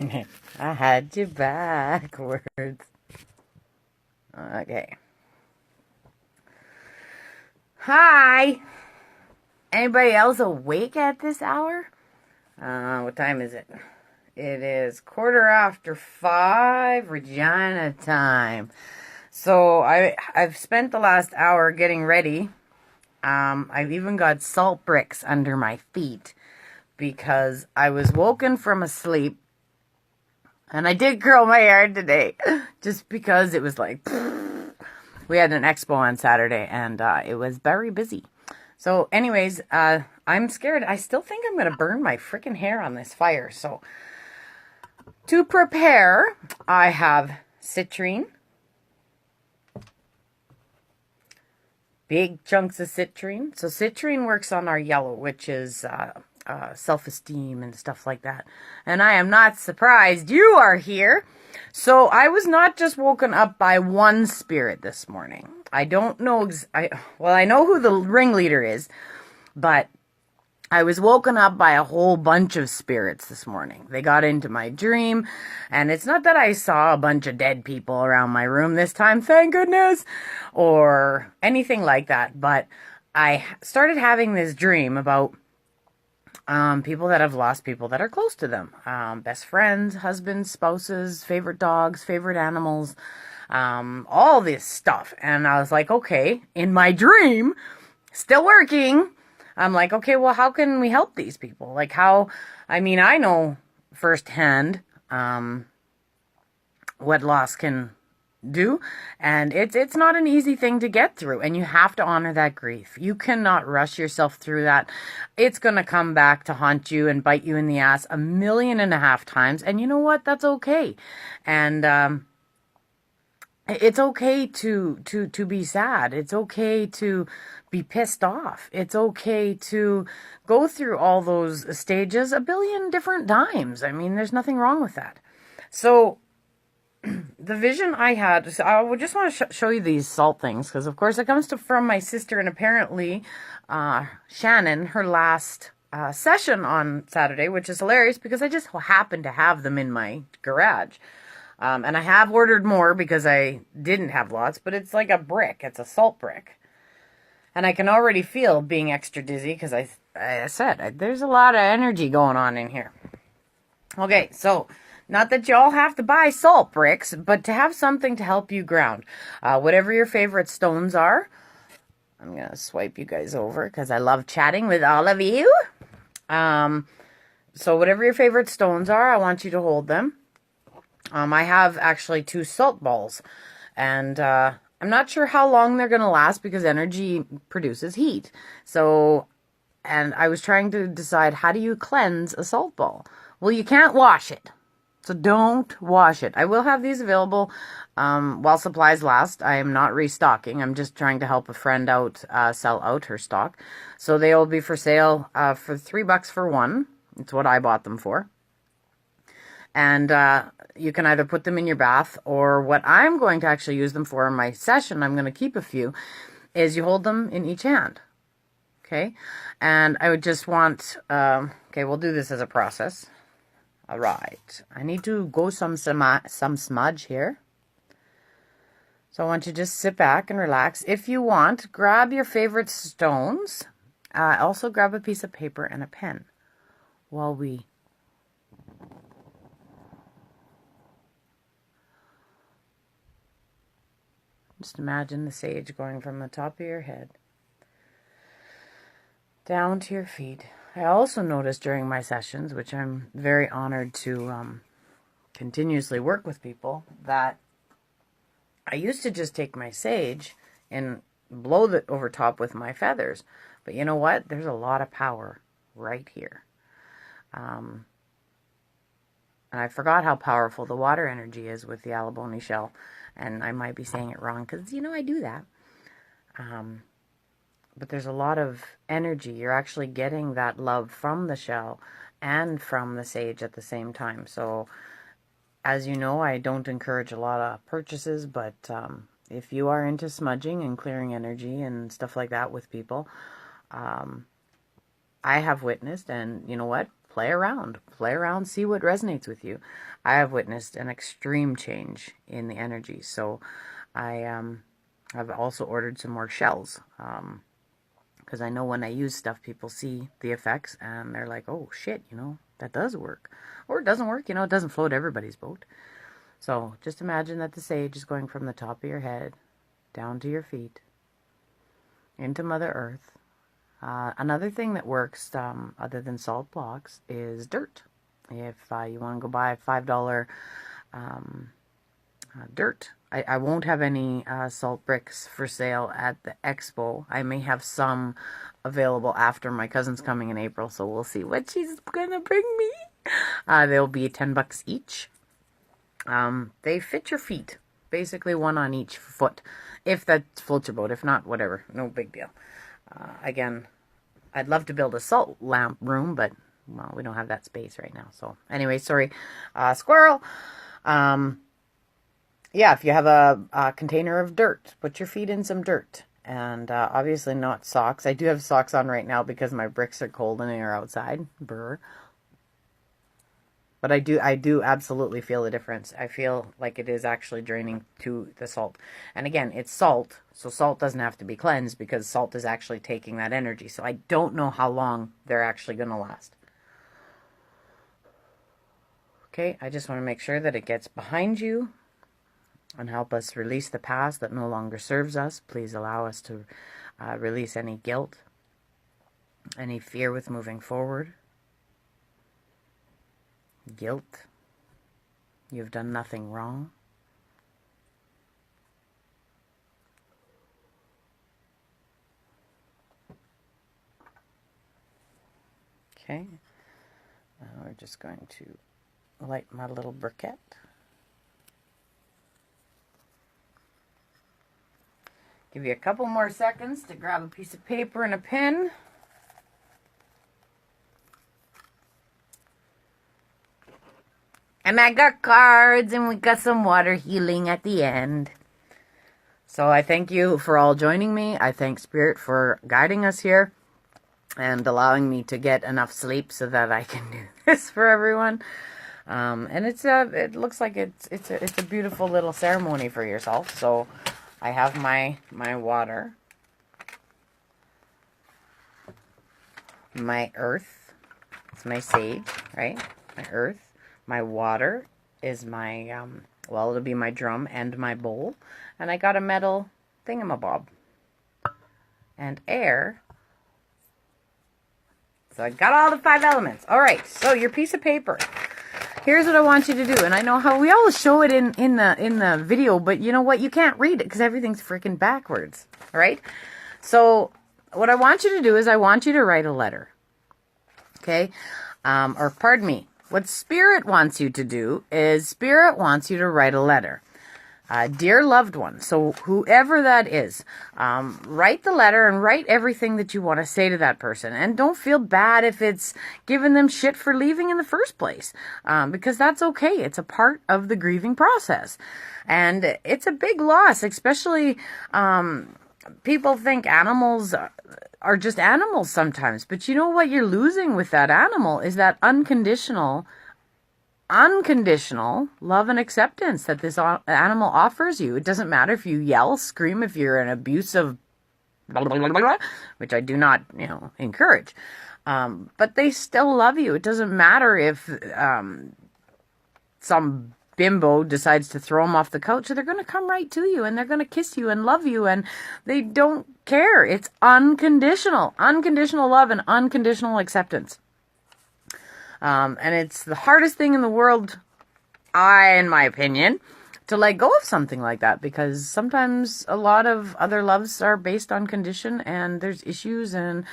I had you backwards. Okay. Hi! Anybody else awake at this hour? What time is it? It is 5:15 Regina time. So I've spent the last hour getting ready. I've even got salt bricks under my feet because I was woken from a sleep. And I did curl my hair today just because it was like, we had an expo on Saturday and it was very busy. So anyways, I'm scared. I still think I'm going to burn my freaking hair on this fire. So to prepare, I have citrine. Big chunks of citrine. So citrine works on our yellow, which is self-esteem and stuff like that. And I am not surprised you are here. So I was not just woken up by one spirit this morning. I don't know, I know who the ringleader is, but I was woken up by a whole bunch of spirits this morning. They got into my dream, and it's not that I saw a bunch of dead people around my room this time, thank goodness, or anything like that, but I started having this dream about people that have lost people that are close to them. Best friends, husbands, spouses, favorite dogs, favorite animals, all this stuff. And I was like, okay, in my dream, still working. I'm like, okay, well, how can we help these people? Like I know firsthand, what loss can do, and it's not an easy thing to get through, and you have to honor that grief. You cannot rush yourself through that. It's going to come back to haunt you and bite you in the ass 1.5 million times, and you know what? That's okay. And it's okay to be sad. It's okay to be pissed off. It's okay to go through all those stages 1 billion different times. I mean, there's nothing wrong with that. So the vision I had, so I would just want to show you these salt things, because of course it comes from my sister, and apparently Shannon, her last session on Saturday, which is hilarious because I just happened to have them in my garage. And I have ordered more because I didn't have lots, but it's like a brick. It's a salt brick. And I can already feel being extra dizzy because I said there's a lot of energy going on in here. Okay, so not that you all have to buy salt bricks, but to have something to help you ground. Whatever your favorite stones are. I'm going to swipe you guys over because I love chatting with all of you. So whatever your favorite stones are, I want you to hold them. I have actually 2 salt balls. And I'm not sure how long they're going to last because energy produces heat. So, and I was trying to decide, how do you cleanse a salt ball? Well, you can't wash it. So don't wash it. I will have these available while supplies last. I am not restocking. I'm just trying to help a friend out sell out her stock. So they will be for sale for $3 for one. It's what I bought them for. And you can either put them in your bath, or what I'm going to actually use them for in my session, I'm going to keep a few, is you hold them in each hand. Okay? And I would just want, okay, we'll do this as a process. All right, I need to go some smudge here. So I want you to just sit back and relax. If you want, grab your favorite stones. Also grab a piece of paper and a pen while we... Just imagine the sage going from the top of your head down to your feet. I also noticed during my sessions, which I'm very honored to continuously work with people, that I used to just take my sage and blow it over top with my feathers. But you know what? There's a lot of power right here. And I forgot how powerful the water energy is with the abalone shell. And I might be saying it wrong because, I do that. But there's a lot of energy. You're actually getting that love from the shell and from the sage at the same time. So, as you know, I don't encourage a lot of purchases, but if you are into smudging and clearing energy and stuff like that with people, I have witnessed, and you know what? play around, see what resonates with you. I have witnessed an extreme change in the energy, so I've also ordered some more shells, because I know when I use stuff, people see the effects and they're like, oh shit, that does work. Or it doesn't work, it doesn't float everybody's boat. So just imagine that the sage is going from the top of your head down to your feet into Mother Earth. Another thing that works, other than salt blocks, is dirt. If you want to go buy $5 dirt. I won't have any salt bricks for sale at the expo. I may have some available after. My cousin's coming in April, so we'll see what she's gonna bring me. They'll be $10 each. They fit your feet, basically one on each foot, if that floats your boat. If not, whatever, no big deal. Again, I'd love to build a salt lamp room, but well, we don't have that space right now. So anyway, sorry, squirrel. Yeah, if you have a container of dirt, put your feet in some dirt. And obviously not socks. I do have socks on right now because my bricks are cold and they are outside. Brr. But I do absolutely feel the difference. I feel like it is actually draining to the salt. And again, it's salt, so salt doesn't have to be cleansed because salt is actually taking that energy. So I don't know how long they're actually going to last. Okay, I just want to make sure that it gets behind you and help us release the past that no longer serves us. Please allow us to release any guilt, any fear with moving forward. Guilt. You've done nothing wrong. Okay. Now we're just going to light my little briquette. Give you a couple more seconds to grab a piece of paper and a pen. And I got cards, and we got some water healing at the end. So I thank you for all joining me. I thank Spirit for guiding us here and allowing me to get enough sleep so that I can do this for everyone. And it looks like it's a beautiful little ceremony for yourself. So I have my water, my earth. It's my sage, right? My earth. My water is my, well, it'll be my drum and my bowl. And I got a metal thingamabob. And air. So I got all the 5 elements. All right, so your piece of paper. Here's what I want you to do. And I know how we always show it in the video, but you know what? You can't read it because everything's freaking backwards. All right? So what I want you to do is I want you to write a letter. Okay? Or pardon me. What Spirit wants you to do is Spirit wants you to write a letter. Dear loved one, so whoever that is, write the letter and write everything that you want to say to that person. And don't feel bad if it's giving them shit for leaving in the first place, because that's okay. It's a part of the grieving process. And it's a big loss, especially people think animals are just animals sometimes. But you know what you're losing with that animal is that unconditional love and acceptance that this animal offers you. It doesn't matter if you yell, scream, if you're an abusive, blah, blah, blah, blah, which I do not, encourage. But they still love you. It doesn't matter if some bimbo decides to throw them off the couch. They're going to come right to you and they're going to kiss you and love you, and they don't care. It's unconditional love and unconditional acceptance. And it's the hardest thing in the world, in my opinion, to let go of something like that, because sometimes a lot of other loves are based on condition and there's issues and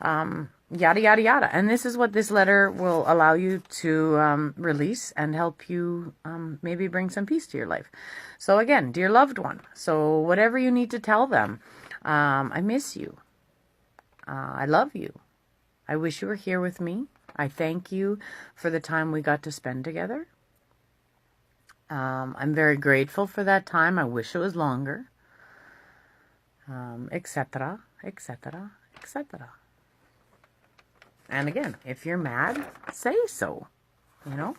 yada, yada, yada. And this is what this letter will allow you to release and help you maybe bring some peace to your life. So again, dear loved one, so whatever you need to tell them, I miss you. I love you. I wish you were here with me. I thank you for the time we got to spend together. I'm very grateful for that time. I wish it was longer. Etc., etc., etc. And again, if you're mad, say so, you know.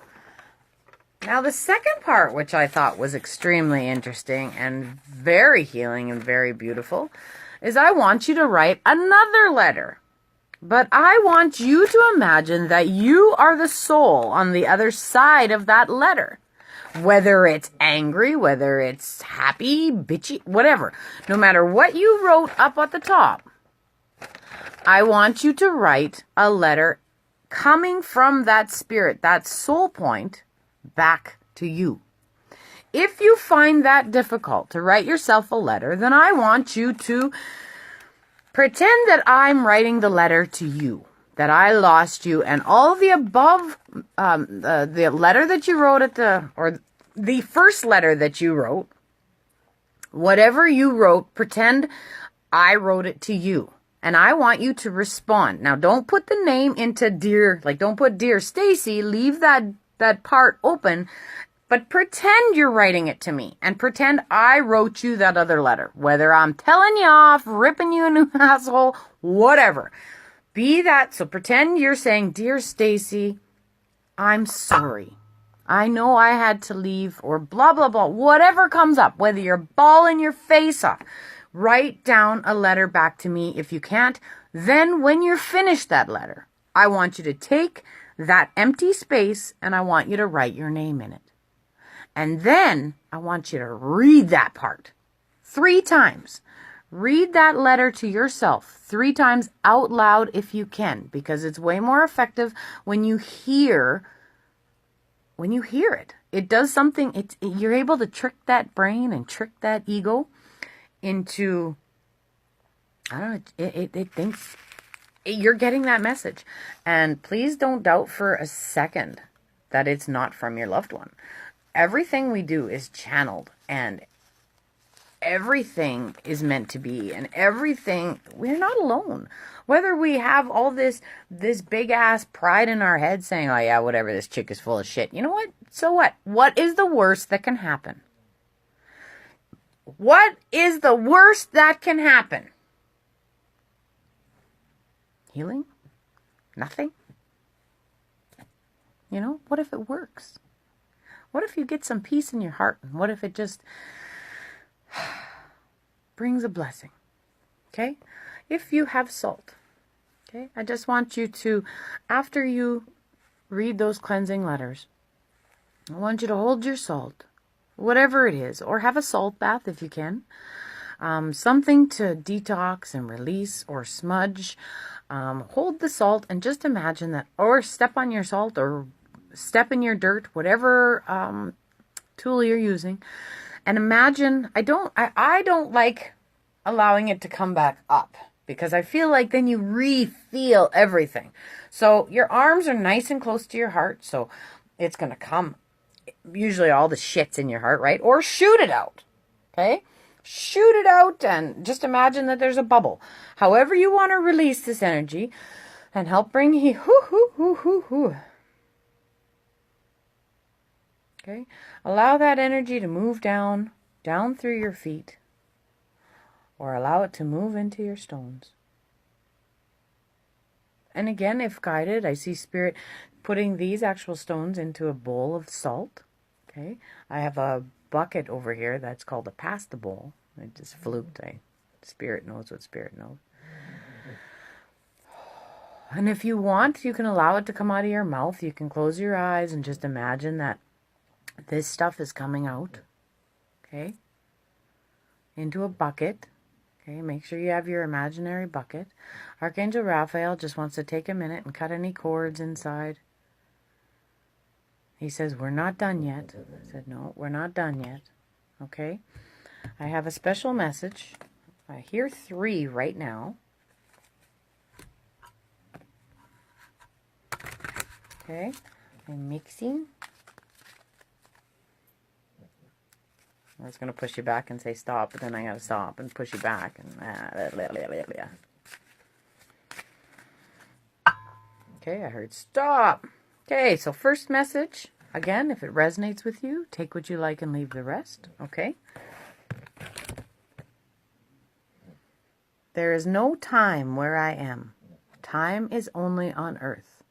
Now, the second part, which I thought was extremely interesting and very healing and very beautiful, is I want you to write another letter. But I want you to imagine that you are the soul on the other side of that letter. Whether it's angry, whether it's happy, bitchy, whatever. No matter what you wrote up at the top, I want you to write a letter coming from that spirit, that soul point, back to you. If you find that difficult to write yourself a letter, then I want you to pretend that I'm writing the letter to you, that I lost you, and all the above, the letter that you wrote or the first letter that you wrote, whatever you wrote, pretend I wrote it to you. And I want you to respond. Now, don't put the name into dear, like don't put dear Stacy, leave that part open, but pretend you're writing it to me and pretend I wrote you that other letter, whether I'm telling you off, ripping you a new asshole, whatever. Be that. So pretend you're saying, dear Stacy, I'm sorry. I know I had to leave or blah, blah, blah, whatever comes up, whether you're bawling your face off, write down a letter back to me. If you can't, then when you're finished that letter, I want you to take that empty space and I want you to write your name in it. And then I want you to read that part 3 times. Read that letter to yourself 3 times out loud if you can, because it's way more effective when you hear it. It does something. You're able to trick that brain and trick that ego into, I don't know, it thinks you're getting that message. And please don't doubt for a second that it's not from your loved one. Everything we do is channeled, and everything is meant to be, and everything, we're not alone. Whether we have all this big ass pride in our head saying, oh yeah, whatever, this chick is full of shit. You know what? So what? What is the worst that can happen? What is the worst that can happen? Healing? Nothing? You know, what if it works? What if you get some peace in your heart? And what if it just brings a blessing? Okay? If you have salt, okay? I just want you to, after you read those cleansing letters, I want you to hold your salt, whatever it is, or have a salt bath if you can. Something to detox and release or smudge. Hold the salt and just imagine that, or step on your salt or step in your dirt, whatever tool you're using, and imagine. I don't like allowing it to come back up because I feel like then you re-feel everything. So your arms are nice and close to your heart, so it's going to come. Usually all the shit's in your heart, right? Or shoot it out, okay? Shoot it out and just imagine that there's a bubble. However you want to release this energy and help bring heat. Okay? Allow that energy to move down through your feet, or allow it to move into your stones. And again, if guided, I see Spirit putting these actual stones into a bowl of salt. Okay? I have a bucket over here that's called a pass the bowl. I just fluked. Spirit knows what Spirit knows. And if you want, you can allow it to come out of your mouth. You can close your eyes and just imagine that this stuff is coming out, okay, into a bucket. Okay, make sure you have your imaginary bucket. Archangel Raphael just wants to take a minute and cut any cords inside. He says, we're not done yet. I said, no, we're not done yet. Okay, I have a special message. I hear 3 right now. Okay, I'm mixing. I was going to push you back and say stop, but then I got to stop and push you back. And okay, I heard stop. Okay, so first message. Again, if it resonates with you, take what you like and leave the rest. Okay? There is no time where I am Time is only on earth.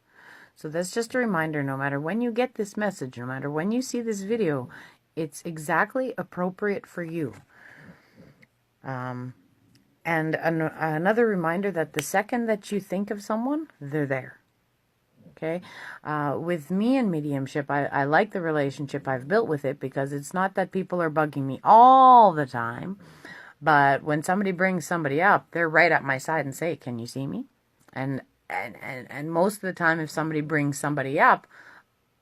So that's just a reminder, no matter when you get this message, no matter when you see this video, it's exactly appropriate for you. And another reminder that the second that you think of someone, they're there. Okay? With me and mediumship, I like the relationship I've built with it, because it's not that people are bugging me all the time, but when somebody brings somebody up, they're right at my side and say, can you see me? And most of the time, if somebody brings somebody up,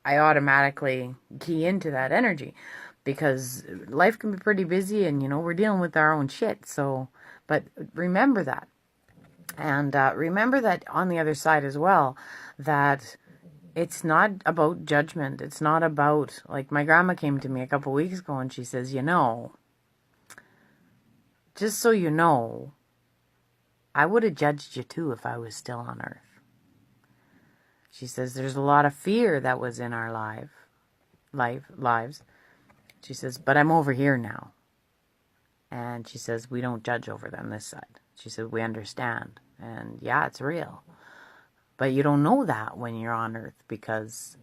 I automatically key into that energy, because life can be pretty busy, and, we're dealing with our own shit. So, but remember that. And remember that on the other side as well, that it's not about judgment. It's not about, like, my grandma came to me a couple weeks ago and she says, just so you know, I would have judged you too if I was still on earth. She says, there's a lot of fear that was in our lives. She says, but I'm over here now. And she says, we don't judge over on this side. She said, we understand. And yeah, it's real. But you don't know that when you're on earth, because,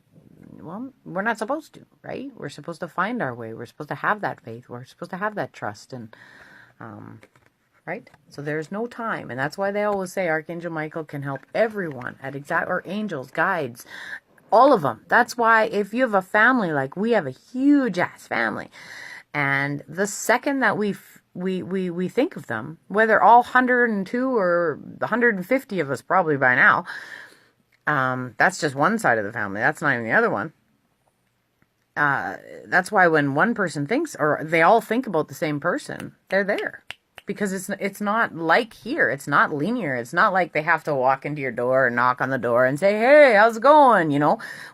well, we're not supposed to, right? We're supposed to find our way. We're supposed to have that faith. We're supposed to have that trust. And, right? So there's no time. And that's why they always say Archangel Michael can help everyone or angels, guides, all of them. That's why if you have a family, like we have a huge ass family, and the second that we think of them, whether all 102 or 150 of us probably by now, that's just one side of the family. That's not even the other one. That's why when one person thinks, or they all think about the same person, they're there. Because it's not like here. It's not linear. It's not like they have to walk into your door and knock on the door and say, hey, how's it going?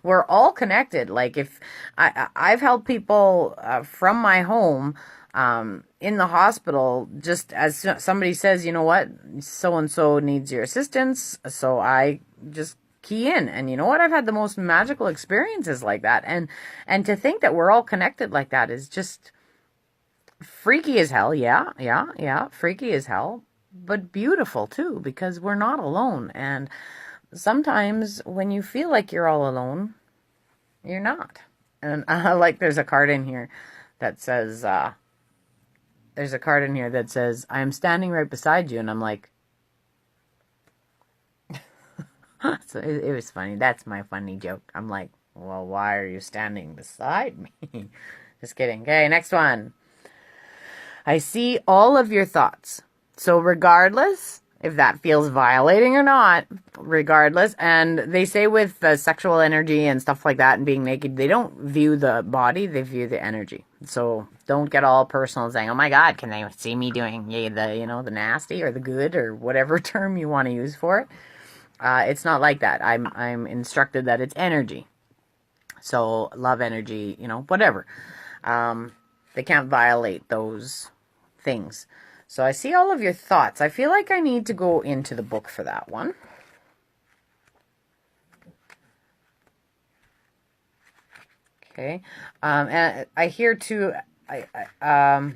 We're all connected. Like, if I've helped people from my home in the hospital, just as somebody says, you know what, so-and-so needs your assistance. So I just key in. And you know what? I've had the most magical experiences like that. And to think that we're all connected like that is just freaky as hell. Yeah. Freaky as hell, but beautiful too, because we're not alone. And sometimes when you feel like you're all alone, you're not. And there's a card in here that says, I am standing right beside you. And I'm like, so it was funny. That's my funny joke. I'm like, well, why are you standing beside me? Just kidding. Okay, next one. I see all of your thoughts. So regardless if that feels violating or not, regardless, and they say with sexual energy and stuff like that and being naked, they don't view the body, they view the energy. So don't get all personal saying, oh my God, can they see me doing the nasty or the good or whatever term you want to use for it. It's not like that. I'm instructed that it's energy. So love energy, whatever. They can't violate those things. So I see all of your thoughts. I feel like I need to go into the book for that one. Okay. And I hear too, that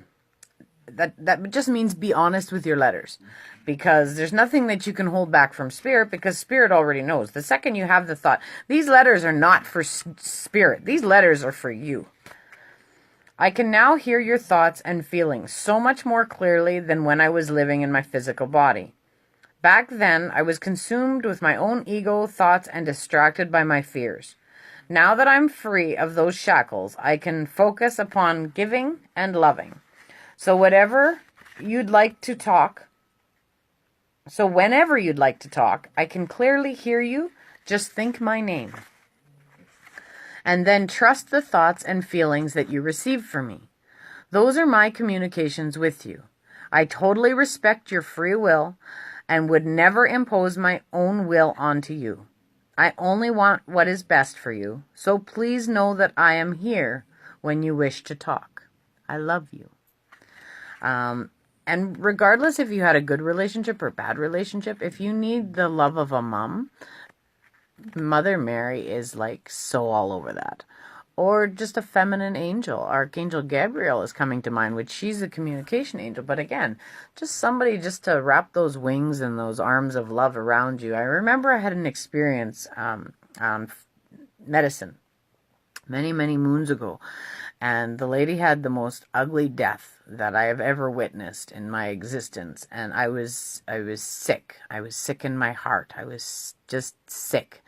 just means be honest with your letters, because there's nothing that you can hold back from spirit, because spirit already knows. The second you have the thought, these letters are not for spirit. These letters are for you. I can now hear your thoughts and feelings so much more clearly than when I was living in my physical body. Back then, I was consumed with my own ego, thoughts, and distracted by my fears. Now that I'm free of those shackles, I can focus upon giving and loving. So whenever you'd like to talk, I can clearly hear you. Just think my name. And then trust the thoughts and feelings that you receive from me. Those are my communications with you. I totally respect your free will and would never impose my own will onto you. I only want what is best for you, so please know that I am here when you wish to talk. I love you. And regardless if you had a good relationship or bad relationship, if you need the love of a mom, Mother Mary is like so all over that. or just a feminine angel. Archangel Gabriel is coming to mind, which she's a communication angel. But again, just somebody just to wrap those wings and those arms of love around you. I remember I had an experience on medicine many, many moons ago. And the lady had the most ugly death that I have ever witnessed in my existence. And I was sick. I was sick in my heart. I was just sick.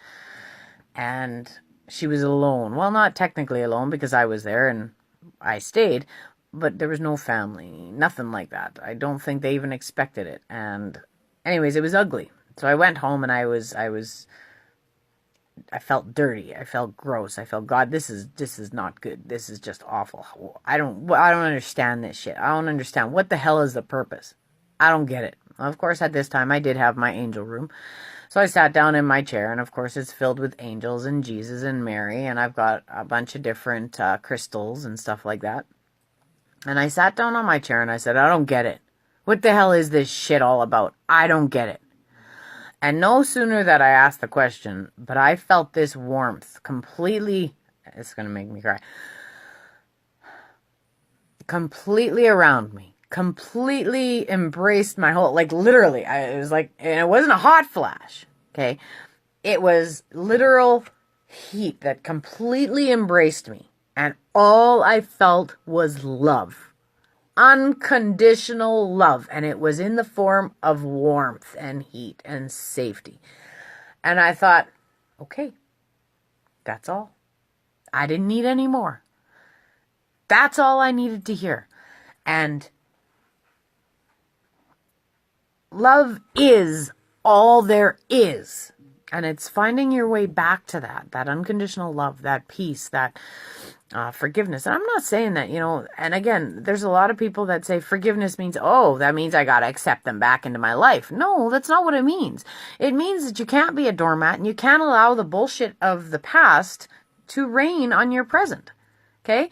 And she was alone. Well, not technically alone because I was there and I stayed, but there was no family, nothing like that. I don't think they even expected it. And anyways, it was ugly. So I went home and I felt dirty. I felt gross. I felt, God, this is not good. This is just awful. I don't understand this shit. I don't understand. What the hell is the purpose? I don't get it. Of course, at this time, I did have my angel room. So I sat down in my chair, and of course, it's filled with angels and Jesus and Mary, and I've got a bunch of different crystals and stuff like that. And I sat down on my chair, and I said, I don't get it. What the hell is this shit all about? I don't get it. And no sooner that I asked the question, but I felt this warmth completely, it's going to make me cry, completely around me, completely embraced my whole, like literally, it was like, and it wasn't a hot flash, okay? It was literal heat that completely embraced me. And all I felt was love. Unconditional love, and it was in the form of warmth and heat and safety. And I thought, okay, that's all. I didn't need any more. That's all I needed to hear. And love is all there is. And it's finding your way back to that unconditional love, that peace, that forgiveness. And I'm not saying that, and again, there's a lot of people that say forgiveness means, oh, that means I got to accept them back into my life. No, that's not what it means. It means that you can't be a doormat and you can't allow the bullshit of the past to reign on your present. Okay?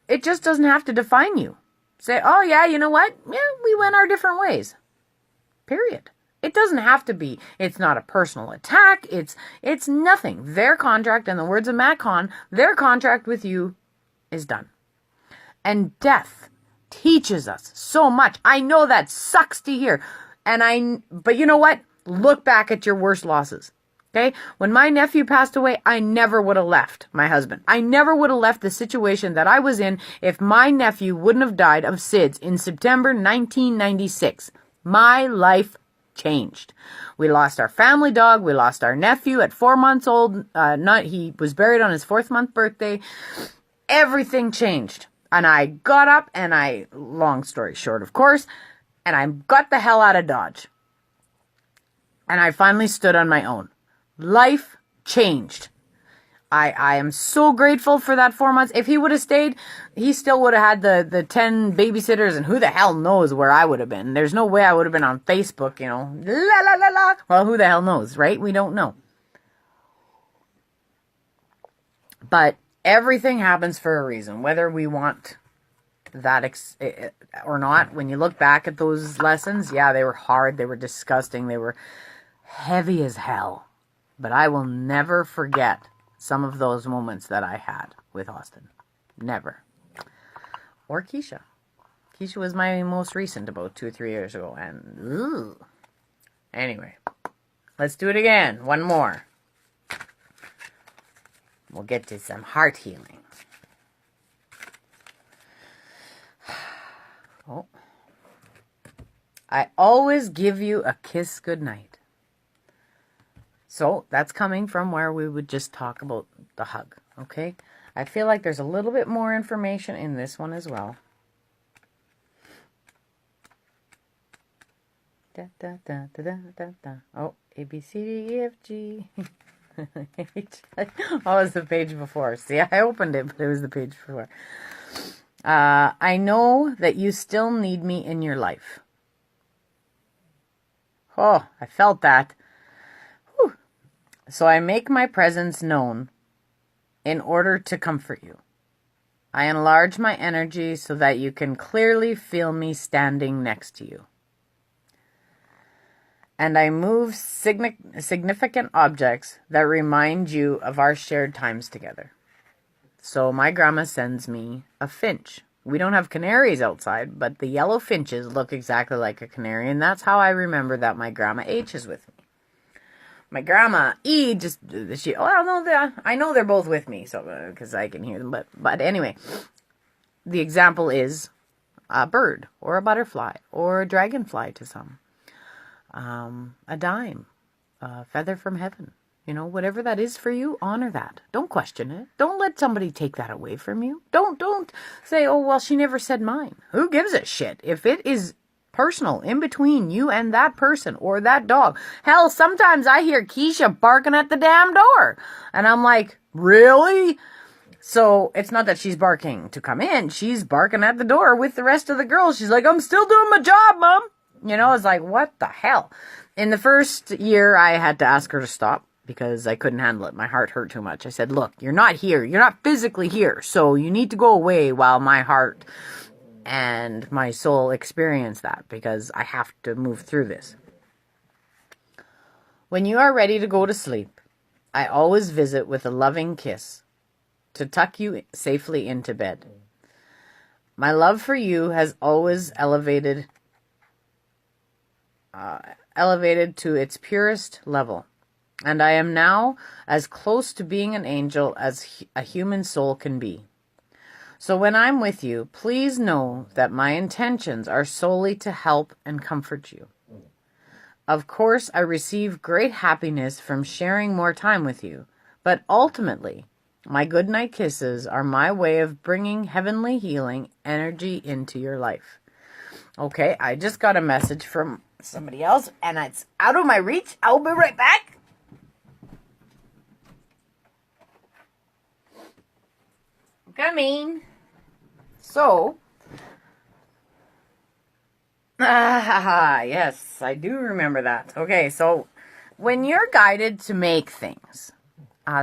It just doesn't have to define you. Say, oh yeah, you know what? Yeah, we went our different ways. Period. It doesn't have to be. It's not a personal attack. It's nothing. Their contract, in the words of Matt Kahn, their contract with you is done. And death teaches us so much. I know that sucks to hear. But you know what? Look back at your worst losses. Okay? When my nephew passed away, I never would have left my husband. I never would have left the situation that I was in if my nephew wouldn't have died of SIDS in September 1996. My life changed. We lost our family dog. We lost our nephew at 4 months old. He was buried on his 4th month birthday. Everything changed. And I got up and long story short, of course, and I got the hell out of Dodge. And I finally stood on my own. Life changed. I am so grateful for that 4 months. If he would have stayed, he still would have had the 10 babysitters, and who the hell knows where I would have been. There's no way I would have been on Facebook, la la la la. Well, who the hell knows, right? We don't know. But everything happens for a reason, whether we want that or not. When you look back at those lessons, yeah, they were hard, they were disgusting, they were heavy as hell. But I will never forget some of those moments that I had with Austin. Never. Or Keisha. Keisha was my most recent about 2 or 3 years ago. And, anyway. Let's do it again. One more. We'll get to some heart healing. Oh. I always give you a kiss goodnight. So that's coming from where we would just talk about the hug, okay? I feel like there's a little bit more information in this one as well. Da, da, da, da, da, da, da. Oh, A, B, C, D, E, F, G. Oh, it was the page before. See, I opened it, but it was the page before. I know that you still need me in your life. Oh, I felt that. So I make my presence known in order to comfort you. I enlarge my energy so that you can clearly feel me standing next to you. And I move significant objects that remind you of our shared times together. So my grandma sends me a finch. We don't have canaries outside, but the yellow finches look exactly like a canary, and that's how I remember that my grandma H is with me. My grandma E I know they're both with me, so because I can hear them, but anyway, the example is a bird or a butterfly or a dragonfly to some, a dime, a feather from heaven. You know, whatever that is for you, honor that. Don't question it. Don't let somebody take that away from you. Don't say, oh, well, she never said mine. Who gives a shit? If it is personal in between you and that person or that dog. Hell, sometimes I hear Keisha barking at the damn door. And I'm like, really? So it's not that she's barking to come in. She's barking at the door with the rest of the girls. She's like, I'm still doing my job, Mom. You know, it's like, what the hell? In the first year, I had to ask her to stop, because I couldn't handle it. My heart hurt too much. I said, look, you're not here. You're not physically here. So you need to go away while my heart and my soul experience that, because I have to move through this. When you are ready to go to sleep, I always visit with a loving kiss to tuck you safely into bed. My love for you has always elevated to its purest level. And I am now as close to being an angel as a human soul can be. So when I'm with you, please know that my intentions are solely to help and comfort you. Of course, I receive great happiness from sharing more time with you, but ultimately, my goodnight kisses are my way of bringing heavenly healing energy into your life. Okay, I just got a message from somebody else, and it's out of my reach. I'll be right back. Coming. So, yes, I do remember that. Okay, so when you're guided to make things,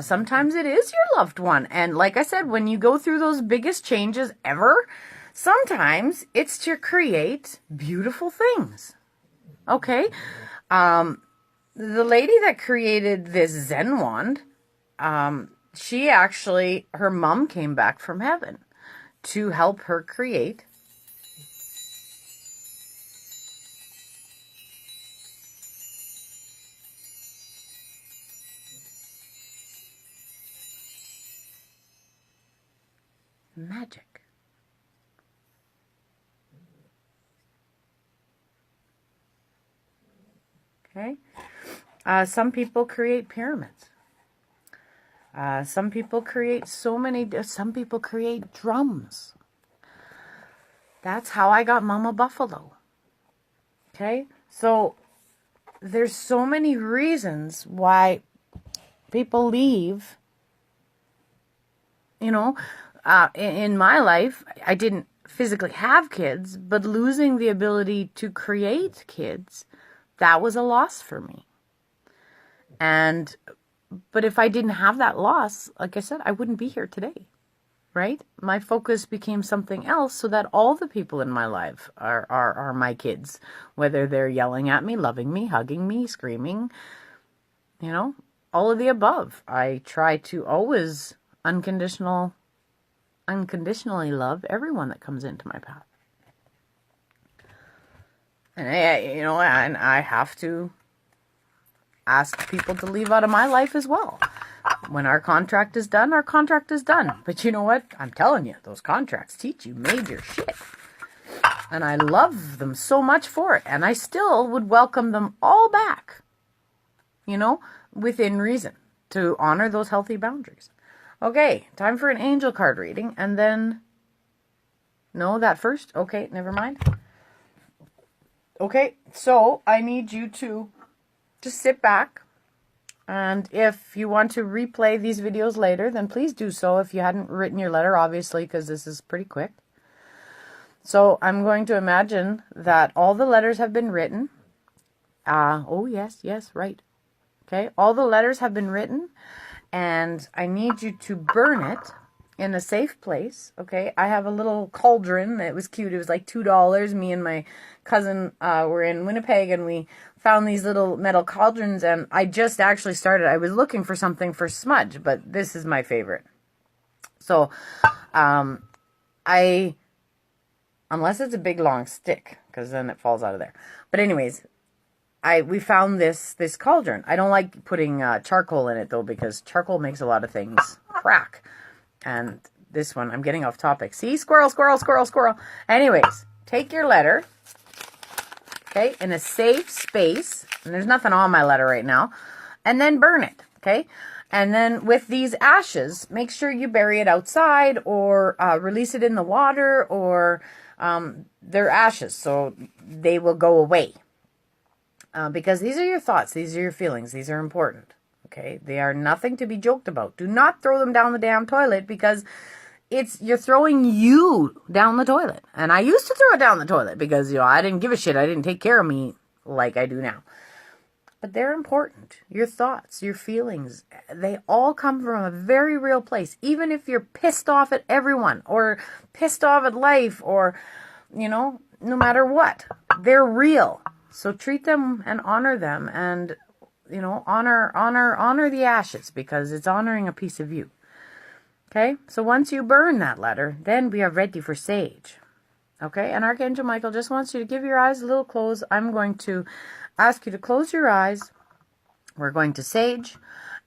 sometimes it is your loved one. And like I said, when you go through those biggest changes ever, sometimes it's to create beautiful things. Okay? The lady that created this Zen wand, she actually, her mom came back from heaven to help her create magic. Okay? Some people create pyramids. Some people create some people create drums. That's how I got Mama Buffalo. Okay? So there's so many reasons why people leave. You know, in my life, I didn't physically have kids, but losing the ability to create kids, that was a loss for me. But if I didn't have that loss, like I said, I wouldn't be here today, right? My focus became something else so that all the people in my life are my kids, whether they're yelling at me, loving me, hugging me, screaming, you know, all of the above. I try to always unconditionally love everyone that comes into my path. And I have to ask people to leave out of my life as well. When our contract is done, our contract is done. But you know what? I'm telling you, those contracts teach you major shit. And I love them so much for it. And I still would welcome them all back, you know, within reason, to honor those healthy boundaries. Okay, time for an angel card reading. And then, no, that first? Okay, never mind. Okay, so I need you to just sit back, and if you want to replay these videos later, then please do so if you hadn't written your letter, obviously, because this is pretty quick. So I'm going to imagine that all the letters have been written. Oh, yes, right. Okay, all the letters have been written, and I need you to burn it in a safe place. Okay, I have a little cauldron. It was cute. It was like $2. Me and my cousin were in Winnipeg, and we found these little metal cauldrons, and I just actually started. I was looking for something for smudge, but this is my favorite. So, unless it's a big long stick, because then it falls out of there. But anyways, we found this cauldron. I don't like putting charcoal in it though, because charcoal makes a lot of things crack. And this one, I'm getting off topic. See, squirrel, squirrel, squirrel, squirrel. Anyways, take your letter, okay, in a safe space, and there's nothing on my letter right now, and then burn it, okay? And then with these ashes, make sure you bury it outside or release it in the water, or they're ashes, so they will go away. Because these are your thoughts, these are your feelings, these are important, okay? They are nothing to be joked about. Do not throw them down the damn toilet, because you're throwing you down the toilet. And I used to throw it down the toilet because, I didn't give a shit. I didn't take care of me like I do now. But they're important. Your thoughts, your feelings, they all come from a very real place. Even if you're pissed off at everyone or pissed off at life or, no matter what, they're real. So treat them and honor them, and, honor the ashes, because it's honoring a piece of you. Okay, so once you burn that letter, then we are ready for sage. Okay, and Archangel Michael just wants you to give your eyes a little close. I'm going to ask you to close your eyes. We're going to sage,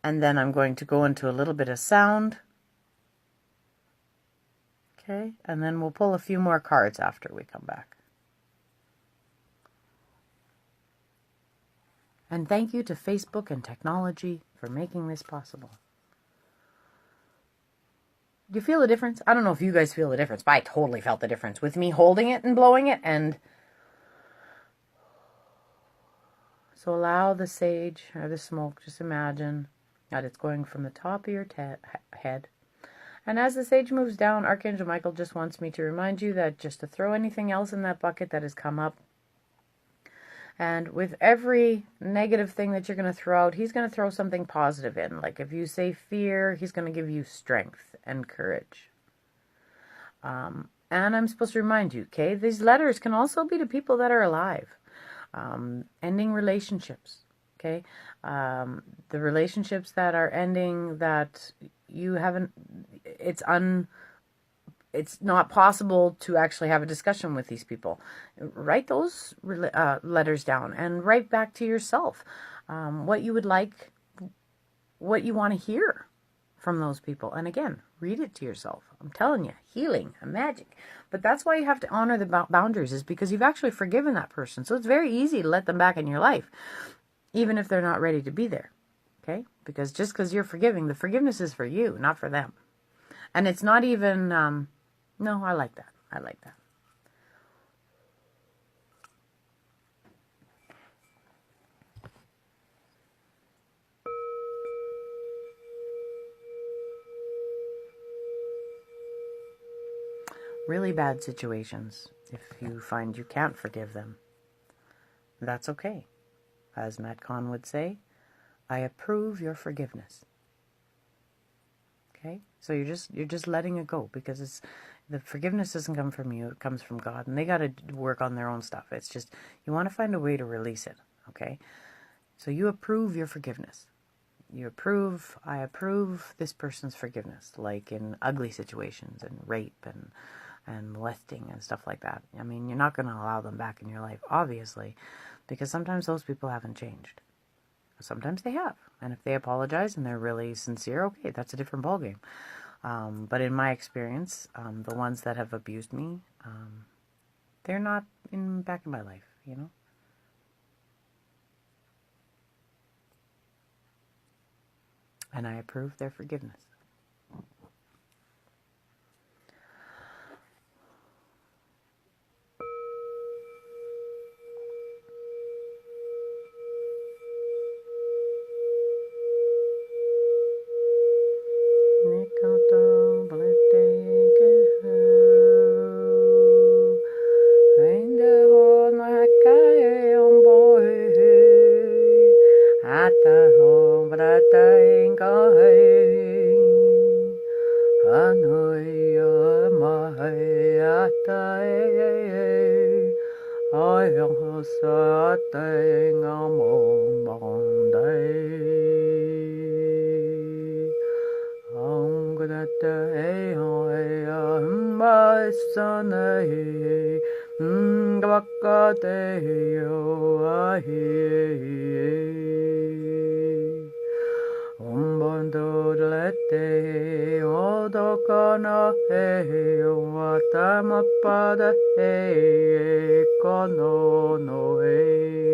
and then I'm going to go into a little bit of sound. Okay, and then we'll pull a few more cards after we come back. And thank you to Facebook and technology for making this possible. Do you feel the difference? I don't know if you guys feel the difference, but I totally felt the difference with me holding it and blowing it. And so allow the sage or the smoke, just imagine that it's going from the top of your head. And as the sage moves down, Archangel Michael just wants me to remind you that just to throw anything else in that bucket that has come up. And with every negative thing that you're going to throw out, he's going to throw something positive in. Like if you say fear, he's going to give you strength and courage. And I'm supposed to remind you, okay, these letters can also be to people that are alive. Ending relationships, okay? The relationships that are ending that you haven't, it's not possible to actually have a discussion with these people. Write those letters down and write back to yourself what you would like, what you want to hear from those people. And again, read it to yourself. I'm telling you, healing and magic. But that's why you have to honor the boundaries, is because you've actually forgiven that person. So it's very easy to let them back in your life, even if they're not ready to be there. Okay? Because just because you're forgiving, the forgiveness is for you, not for them. And it's not even... no, I like that. I like that. Really bad situations, if you find you can't forgive them, that's okay. As Matt Kahn would say, I approve your forgiveness. Okay? So you're just letting it go, because the forgiveness doesn't come from you, it comes from God, and they got to work on their own stuff. It's just, you want to find a way to release it, okay? So you approve your forgiveness. I approve this person's forgiveness, like in ugly situations and rape and molesting and stuff like that. I mean, you're not going to allow them back in your life, obviously, because sometimes those people haven't changed. Sometimes they have. And if they apologize and they're really sincere, okay, that's a different ballgame. But in my experience, the ones that have abused me, they're not back in my life, And I approve their forgiveness. sanai wakate yo Umbondolete odokana he watamapada he kono no he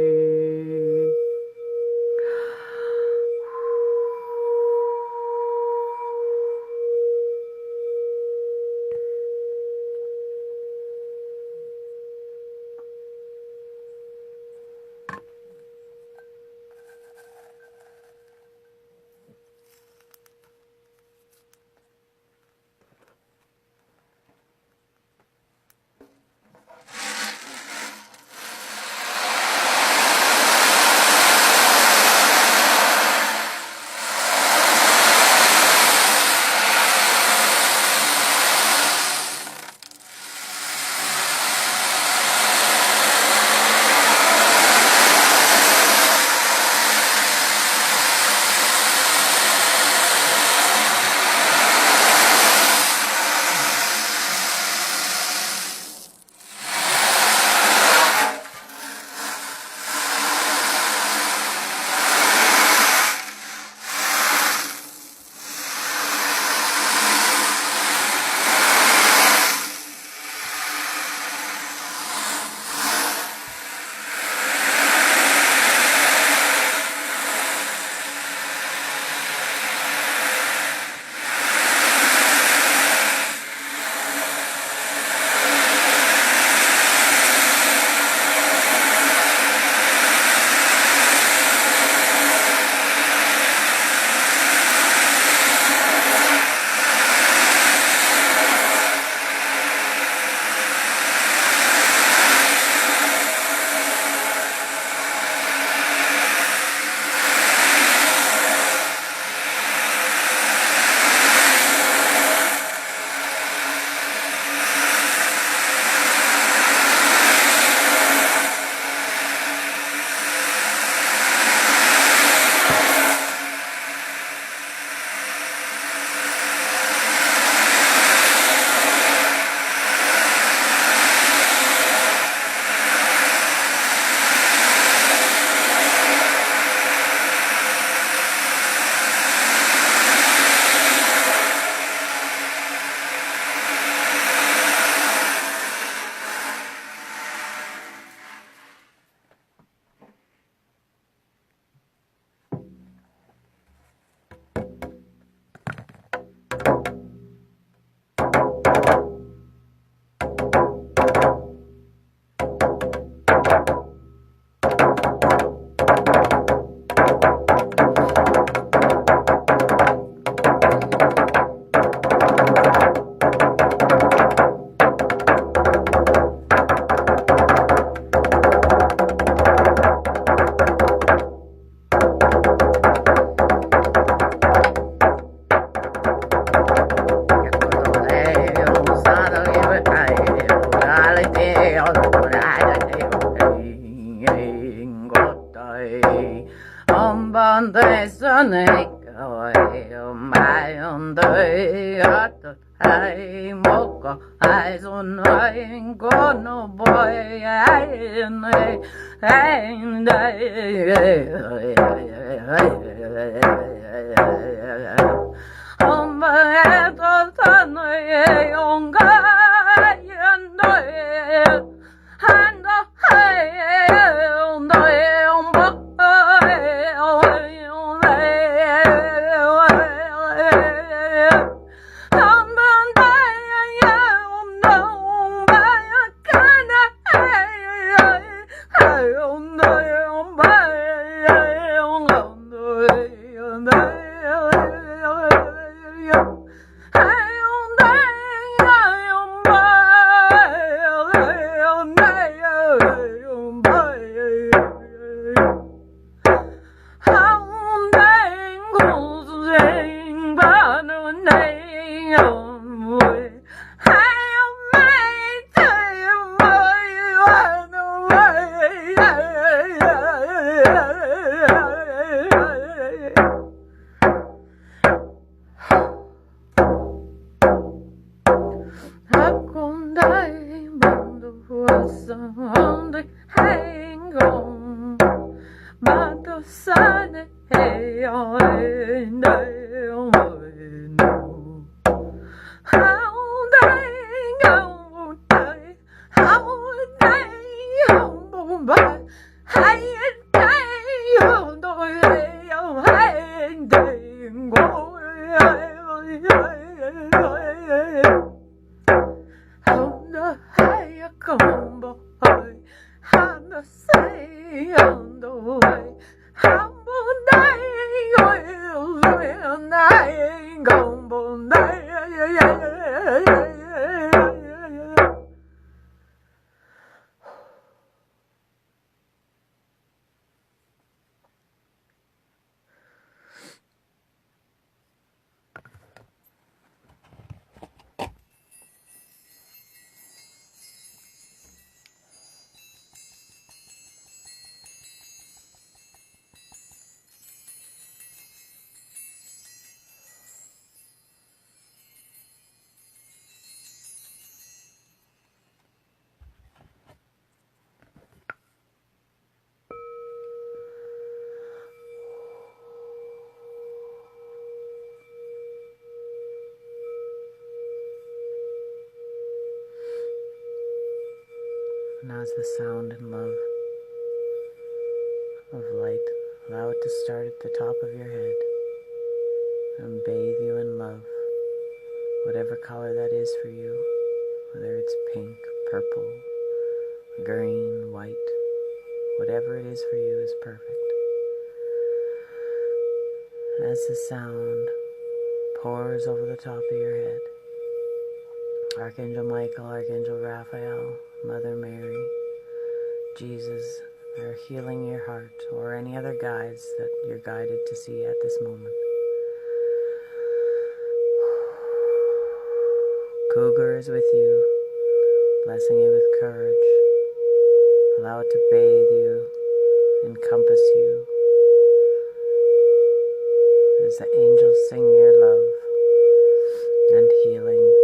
Now's the sound and love of light. Allow it to start at the top of your head and bathe you in love, whatever color that is for you, whether it's pink, purple, green, white, whatever it is for you is perfect. As the sound pours over the top of your head, Archangel Michael, Archangel Raphael, Mother Mary, Jesus are healing your heart, or any other guides that you're guided to see at this moment. Cougar is with you, blessing you with courage. Allow it to bathe you, encompass you, as the angels sing your love and healing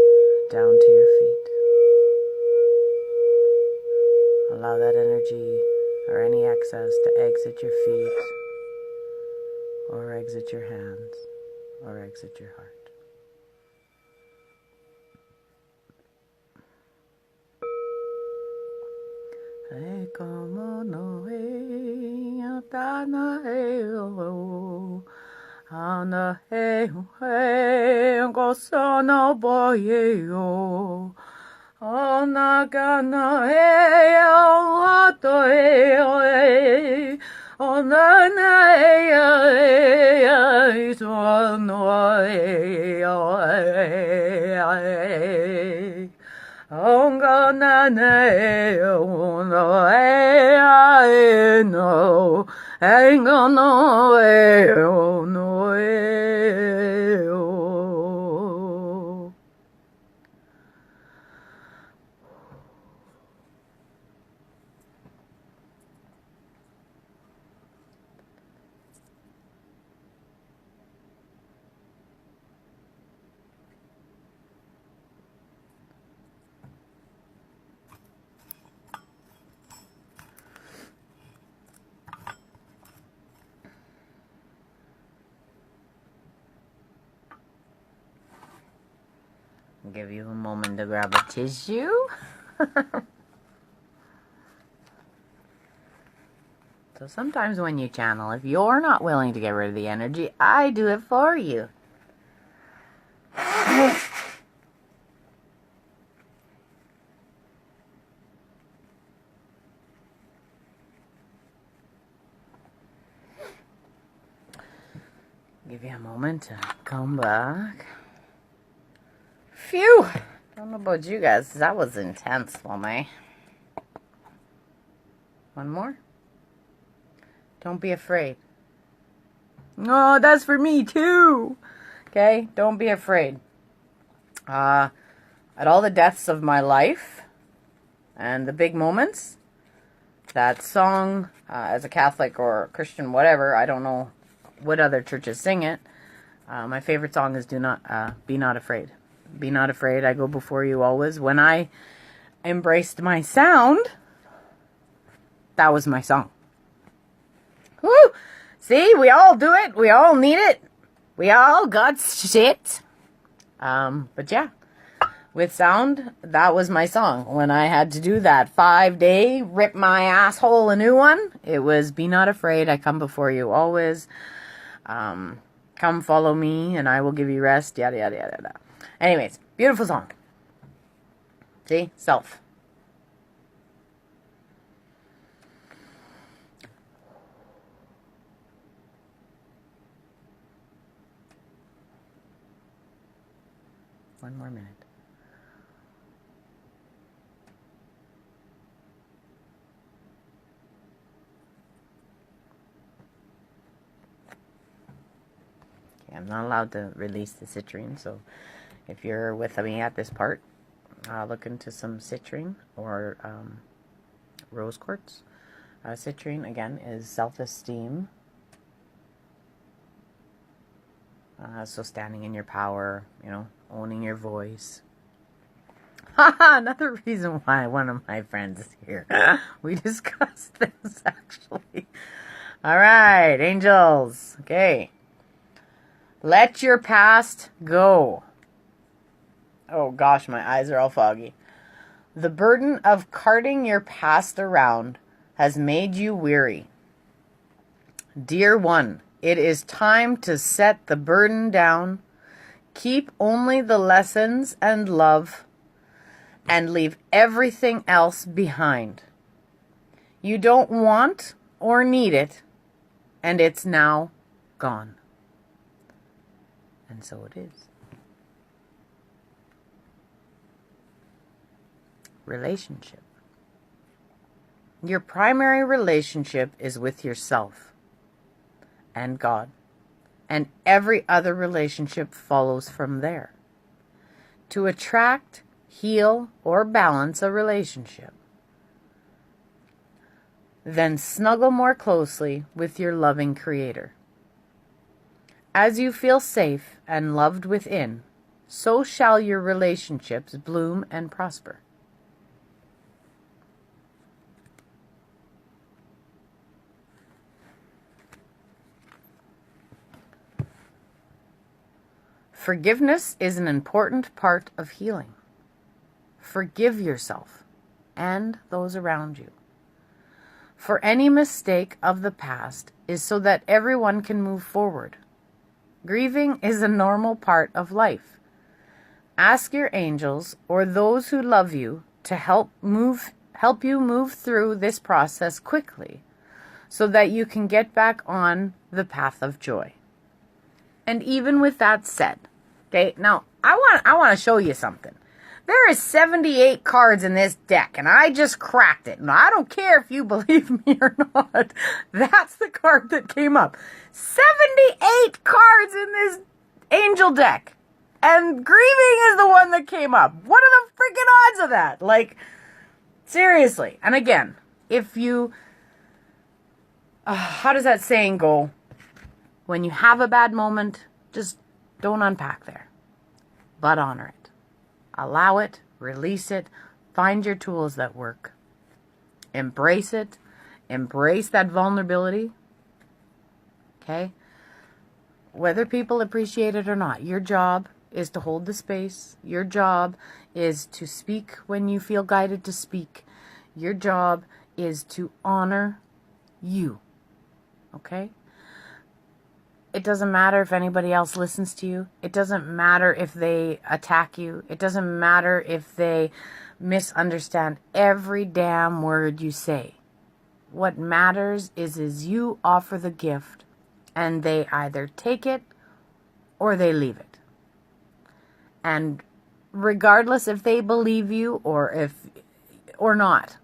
down to your feet. Allow that energy or any excess to exit your feet, or exit your hands, or exit your heart. E como no e atana e o ana e go sono boy o ona kana e o hato e ona na e so no e onga na ne no e no ainga no e no e Give you a moment to grab a tissue. So sometimes when you channel, if you're not willing to get rid of the energy, I do it for you. Give you a moment to come back. Phew! I don't know about you guys, that was intense for me. One more. Don't be afraid. Oh, that's for me too. Okay, don't be afraid. At all the deaths of my life and the big moments, that song, as a Catholic or Christian, whatever, I don't know what other churches sing it. My favorite song is "Do Not Be Not Afraid." Be not afraid, I go before you always. When I embraced my sound, that was my song. Woo! See, we all do it. We all need it. We all got shit. But yeah, with sound, that was my song. When I had to do that 5-day, rip my asshole a new one, it was Be Not Afraid, I Come Before You Always. Come follow me and I will give you rest, yada, yada, yada, yada. Anyways, beautiful song. See? Self. One more minute. Okay, I'm not allowed to release the citrine, so if you're with me at this part, look into some citrine or rose quartz. Citrine, again, is self-esteem. So standing in your power, you know, owning your voice. Another reason why one of my friends is here. We discussed this, actually. All right, angels. Okay. Let your past go. Oh, gosh, my eyes are all foggy. The burden of carting your past around has made you weary. Dear one, it is time to set the burden down. Keep only the lessons and love, and leave everything else behind. You don't want or need it, and it's now gone. And so it is. Relationship. Your primary relationship is with yourself and God, and every other relationship follows from there. To attract, heal, or balance a relationship, then snuggle more closely with your loving Creator. As you feel safe and loved within, so shall your relationships bloom and prosper. Forgiveness is an important part of healing. Forgive yourself and those around you. For any mistake of the past is so that everyone can move forward. Grieving is a normal part of life. Ask your angels or those who love you to help you move through this process quickly so that you can get back on the path of joy. And even with that said, okay, now I want to show you something. There is 78 cards in this deck, and I just cracked it. Now, I don't care if you believe me or not. That's the card that came up. 78 cards in this angel deck. And grieving is the one that came up. What are the freaking odds of that? Like, seriously. And again, if you... how does that saying go? When you have a bad moment, just don't unpack there. But honor it. Allow it, release it, find your tools that work. Embrace it, embrace that vulnerability. Okay? Whether people appreciate it or not, your job is to hold the space. Your job is to speak when you feel guided to speak. Your job is to honor you. Okay? It doesn't matter if anybody else listens to you. It doesn't matter if they attack you. It doesn't matter if they misunderstand every damn word you say. What matters is you offer the gift and they either take it or they leave it. And regardless if they believe you or not.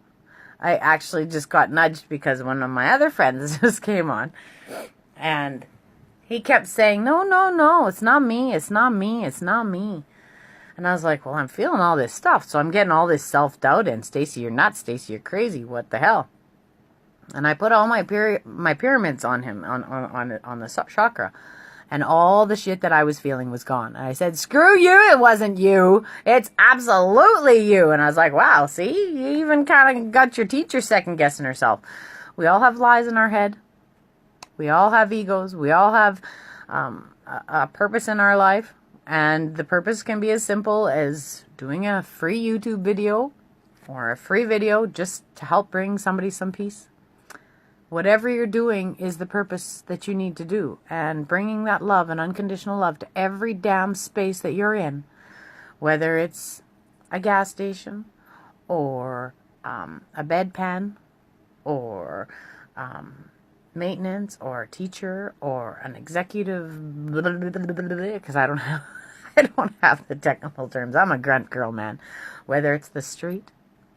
I actually just got nudged because one of my other friends just came on and he kept saying, no, it's not me, it's not me, it's not me. And I was like, well, I'm feeling all this stuff, so I'm getting all this self-doubt in. Stacy, you're nuts. Stacy, you're crazy. What the hell? And I put all my pyramids on him, on the chakra. And all the shit that I was feeling was gone. And I said, screw you, it wasn't you. It's absolutely you. And I was like, wow, see? You even kind of got your teacher second-guessing herself. We all have lies in our head. We all have egos. We all have a purpose in our life. And the purpose can be as simple as doing a free YouTube video or a free video just to help bring somebody some peace. Whatever you're doing is the purpose that you need to do. And bringing that love and unconditional love to every damn space that you're in. Whether it's a gas station or a bedpan or maintenance or a teacher or an executive, because I don't have the technical terms. I'm a grunt girl, man. Whether it's the street,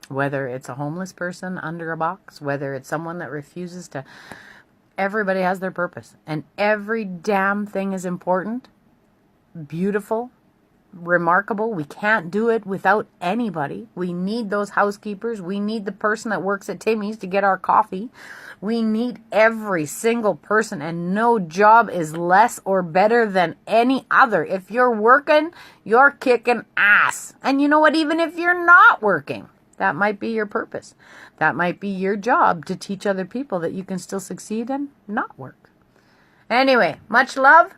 whether it's a homeless person under a box, whether it's someone that refuses to, everybody has their purpose. And every damn thing is important, beautiful, remarkable. We can't do it without anybody. We need those housekeepers. We need the person that works at Timmy's to get our coffee. We need every single person, and no job is less or better than any other. If you're working, you're kicking ass. And you know what? Even if you're not working, that might be your purpose. That might be your job, to teach other people that you can still succeed and not work. Anyway, much love.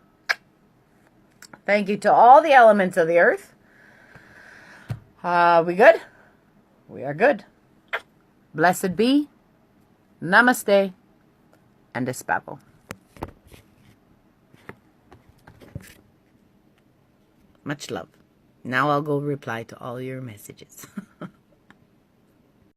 Thank you to all the elements of the earth. We good? We are good. Blessed be. Namaste. And Espavo. Much love. Now I'll go reply to all your messages.